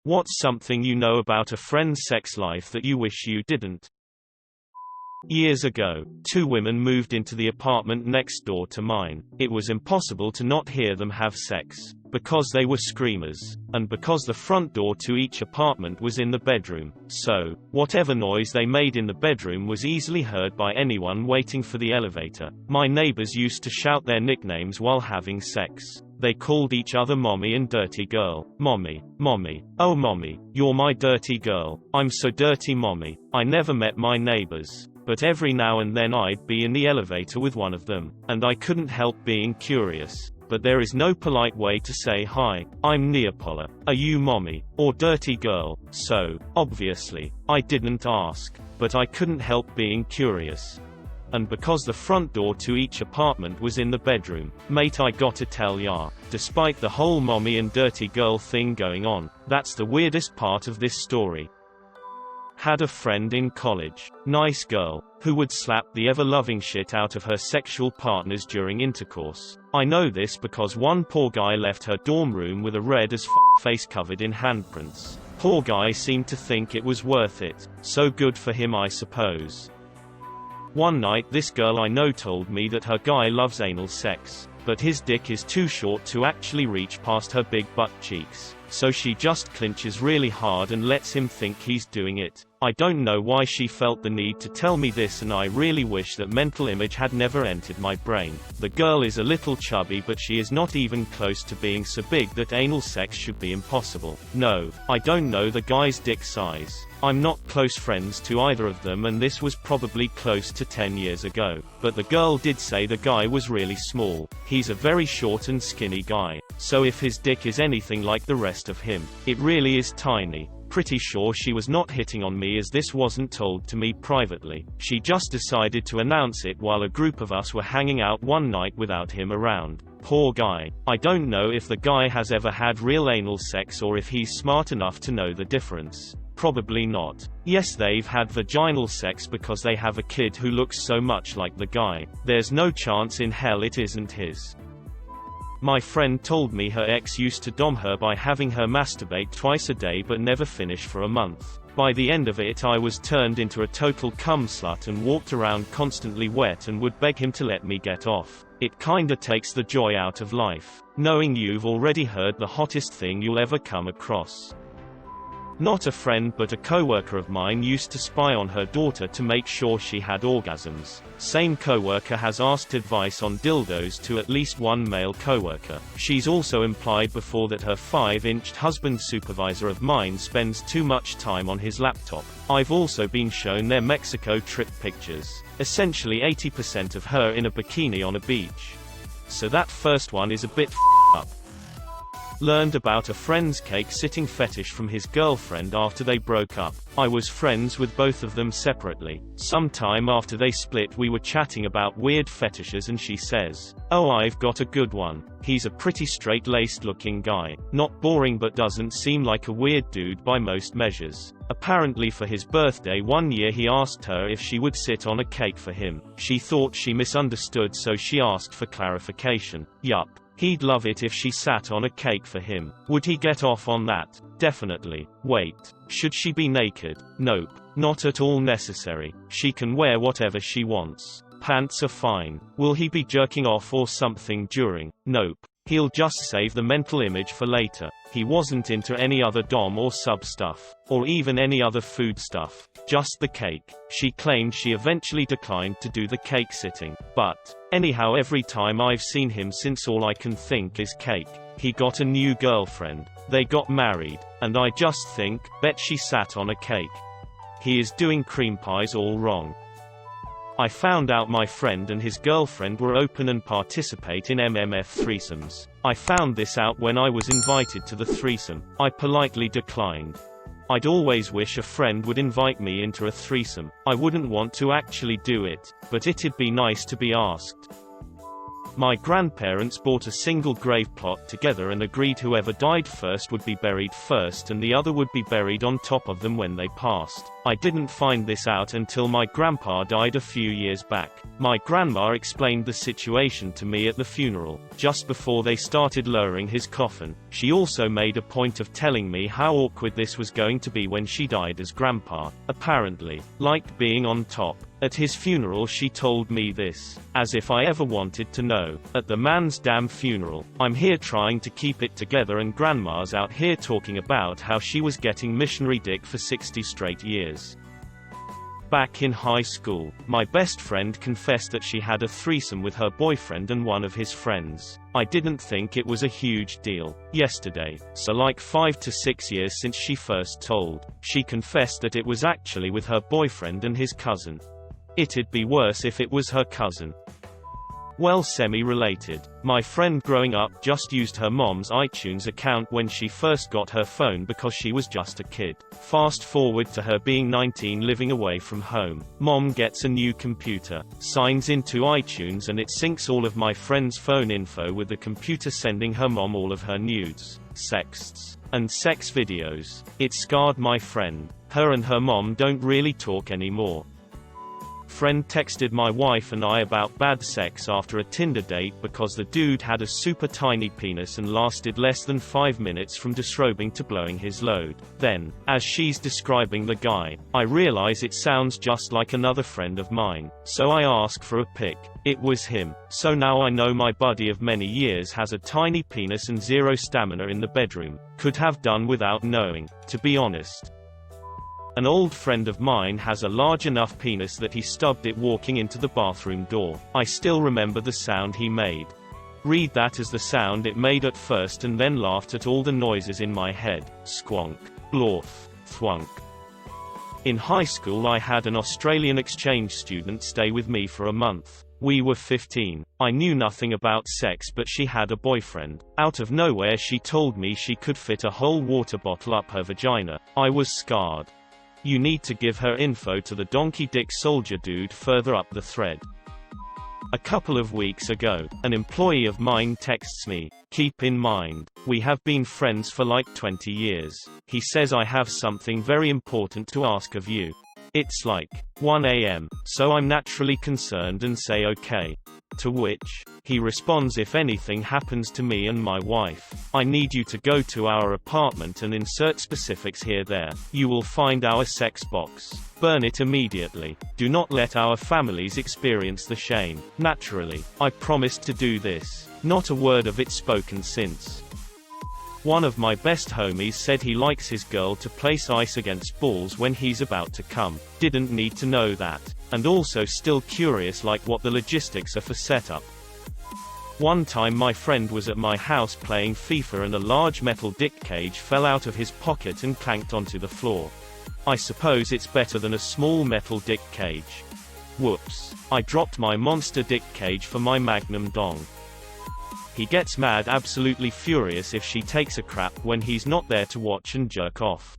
What's something you know about a friend's sex life that you wish you didn't? Years ago, two women moved into the apartment next door to mine. It was impossible to not hear them have sex, because they were screamers, and because the front door to each apartment was in the bedroom, so whatever noise they made in the bedroom was easily heard by anyone waiting for the elevator. My neighbors used to shout their nicknames while having sex. They called each other Mommy and Dirty Girl. Mommy, Mommy, oh Mommy, you're my dirty girl. I'm so dirty Mommy. I never met my neighbors, but every now and then I'd be in the elevator with one of them, and I couldn't help being curious. But there is no polite way to say hi, I'm Neapola. Are you Mommy, or Dirty Girl? So, obviously, I didn't ask, but I couldn't help being curious. And because the front door to each apartment was in the bedroom, mate, I gotta tell ya, despite the whole Mommy and Dirty Girl thing going on, that's the weirdest part of this story. Had a friend in college, nice girl, who would slap the ever-loving shit out of her sexual partners during intercourse. I know this because one poor guy left her dorm room with a red as face covered in handprints. Poor guy seemed to think it was worth it, so good for him I suppose. One night this girl I know told me that her guy loves anal sex, but his dick is too short to actually reach past her big butt cheeks, so she just clinches really hard and lets him think he's doing it. I don't know why she felt the need to tell me this, and I really wish that mental image had never entered my brain. The girl is a little chubby, but she is not even close to being so big that anal sex should be impossible. No, I don't know the guy's dick size. I'm not close friends to either of them, and this was probably close to 10 years ago. But the girl did say the guy was really small. He's a very short and skinny guy. So if his dick is anything like the rest of him, it really is tiny. Pretty sure she was not hitting on me, as this wasn't told to me privately. She just decided to announce it while a group of us were hanging out one night without him around. Poor guy. I don't know if the guy has ever had real anal sex or if he's smart enough to know the difference. Probably not. Yes, they've had vaginal sex because they have a kid who looks so much like the guy. There's no chance in hell it isn't his. My friend told me her ex used to dom her by having her masturbate twice a day but never finish for a month. By the end of it I was turned into a total cum slut and walked around constantly wet and would beg him to let me get off. It kinda takes the joy out of life, knowing you've already heard the hottest thing you'll ever come across. Not a friend but a coworker of mine used to spy on her daughter to make sure she had orgasms. Same coworker has asked advice on dildos to at least one male coworker. She's also implied before that her 5-inch husband supervisor of mine spends too much time on his laptop. I've also been shown their Mexico trip pictures. Essentially 80% of her in a bikini on a beach. So that first one is a bit up. Learned about a friend's cake-sitting fetish from his girlfriend after they broke up. I was friends with both of them separately. Sometime after they split we were chatting about weird fetishes and she says, "Oh, I've got a good one. He's a pretty straight-laced looking guy. Not boring but doesn't seem like a weird dude by most measures. Apparently for his birthday one year he asked her if she would sit on a cake for him. She thought she misunderstood, so she asked for clarification. Yup. He'd love it if she sat on a cake for him. Would he get off on that? Definitely. Wait. Should she be naked? Nope. Not at all necessary. She can wear whatever she wants. Pants are fine. Will he be jerking off or something during? Nope. He'll just save the mental image for later. He wasn't into any other dom or sub stuff, or even any other food stuff. Just the cake. She claimed she eventually declined to do the cake sitting. But anyhow, every time I've seen him since, all I can think is cake. He got a new girlfriend. They got married. And I just think, bet she sat on a cake. He is doing cream pies all wrong. I found out my friend and his girlfriend were open and participate in MMF threesomes. I found this out when I was invited to the threesome. I politely declined. I'd always wish a friend would invite me into a threesome. I wouldn't want to actually do it, but it'd be nice to be asked. My grandparents bought a single grave plot together and agreed whoever died first would be buried first and the other would be buried on top of them when they passed. I didn't find this out until my grandpa died a few years back. My grandma explained the situation to me at the funeral, just before they started lowering his coffin. She also made a point of telling me how awkward this was going to be when she died, as grandpa, apparently, liked being on top. At his funeral she told me this, as if I ever wanted to know. At the man's damn funeral, I'm here trying to keep it together and grandma's out here talking about how she was getting missionary dick for 60 straight years. Back in high school, my best friend confessed that she had a threesome with her boyfriend and one of his friends. I didn't think it was a huge deal. Yesterday, so like 5 to 6 years since she first told, she confessed that it was actually with her boyfriend and his cousin. It'd be worse if it was her cousin. Well, semi-related. My friend growing up just used her mom's iTunes account when she first got her phone because she was just a kid. Fast forward to her being 19, living away from home. Mom gets a new computer, signs into iTunes, and it syncs all of my friend's phone info with the computer, sending her mom all of her nudes, sexts, and sex videos. It scarred my friend. Her and her mom don't really talk anymore. Friend texted my wife and I about bad sex after a Tinder date because the dude had a super tiny penis and lasted less than 5 minutes from disrobing to blowing his load. Then, as she's describing the guy, I realize it sounds just like another friend of mine, so I ask for a pic. It was him. So now I know my buddy of many years has a tiny penis and zero stamina in the bedroom. Could have done without knowing, to be honest. An old friend of mine has a large enough penis that he stubbed it walking into the bathroom door. I still remember the sound he made. Read that as the sound it made at first and then laughed at all the noises in my head. Squonk. Blorf. Thwunk. In high school I had an Australian exchange student stay with me for a month. We were 15. I knew nothing about sex, but she had a boyfriend. Out of nowhere she told me she could fit a whole water bottle up her vagina. I was scarred. You need to give her info to the donkey dick soldier dude further up the thread. A couple of weeks ago, an employee of mine texts me, "Keep in mind, we have been friends for like 20 years. He says I have something very important to ask of you." It's like 1 a.m., so I'm naturally concerned and say okay. To which, he responds, "If anything happens to me and my wife, I need you to go to our apartment and insert specifics here. There, you will find our sex box. Burn it immediately. Do not let our families experience the shame." Naturally, I promised to do this. Not a word of it spoken since. One of my best homies said he likes his girl to place ice against balls when he's about to come. Didn't need to know that. And also still curious like what the logistics are for setup. One time my friend was at my house playing FIFA and a large metal dick cage fell out of his pocket and clanked onto the floor. I suppose it's better than a small metal dick cage. Whoops. I dropped my monster dick cage for my magnum dong. He gets mad, absolutely furious if she takes a crap when he's not there to watch and jerk off.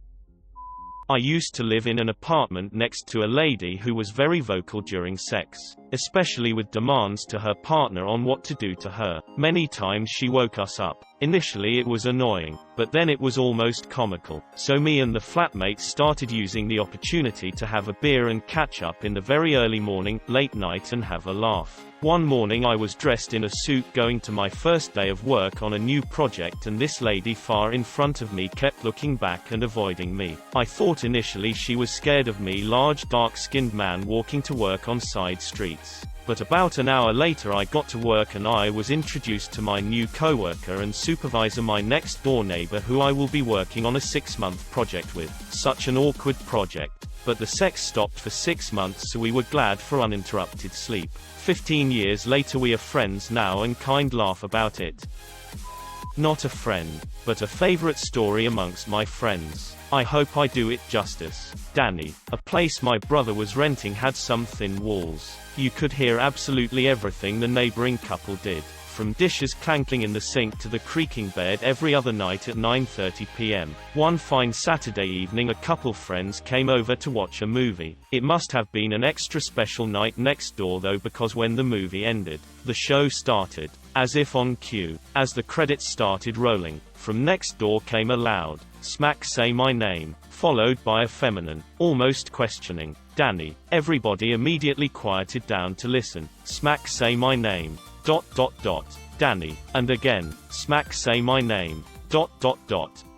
I used to live in an apartment next to a lady who was very vocal during sex, especially with demands to her partner on what to do to her. Many times she woke us up. Initially it was annoying, but then it was almost comical. So me and the flatmates started using the opportunity to have a beer and catch up in the very early morning, late night, and have a laugh. One morning I was dressed in a suit going to my first day of work on a new project, and this lady far in front of me kept looking back and avoiding me. I thought initially she was scared of me, large dark-skinned man walking to work on side streets. But about an hour later I got to work and I was introduced to my new coworker and supervisor, my next door neighbor, who I will be working on a 6-month project with. Such an awkward project. But the sex stopped for 6 months, so we were glad for uninterrupted sleep. 15 years later we are friends now and kind laugh about it. Not a friend, but a favorite story amongst my friends. I hope I do it justice. Danny. A place my brother was renting had some thin walls. You could hear absolutely everything the neighboring couple did. from dishes clanking in the sink to the creaking bed every other night at 9:30 p.m. One fine Saturday evening a couple friends came over to watch a movie. It must have been an extra special night next door though, because when the movie ended, the show started, as if on cue. As the credits started rolling, from next door came a loud, "Smack say my name," followed by a feminine, almost questioning, "Danny." Everybody immediately quieted down to listen. "Smack say my name. ... Danny." And again, "Smack say my name. ...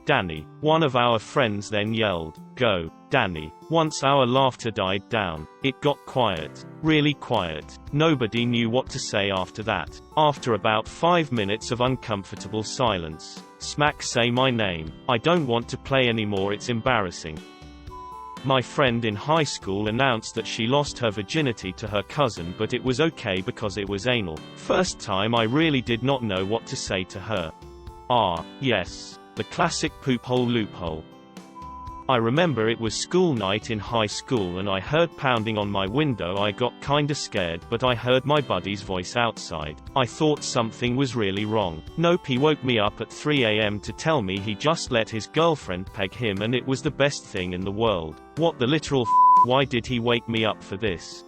Danny." One of our friends then yelled, "Go, Danny." Once our laughter died down, it got quiet. Really quiet. Nobody knew what to say after that. After about 5 minutes of uncomfortable silence, "Smack say my name. I don't want to play anymore, it's embarrassing." My friend in high school announced that she lost her virginity to her cousin, but it was okay because it was anal. First time I really did not know what to say to her. Yes. The classic poop hole loophole. I remember it was school night in high school and I heard pounding on my window. I got kinda scared, but I heard my buddy's voice outside. I thought something was really wrong. Nope, he woke me up at 3 a.m. to tell me he just let his girlfriend peg him and it was the best thing in the world. What the literal f***? Why did he wake me up for this?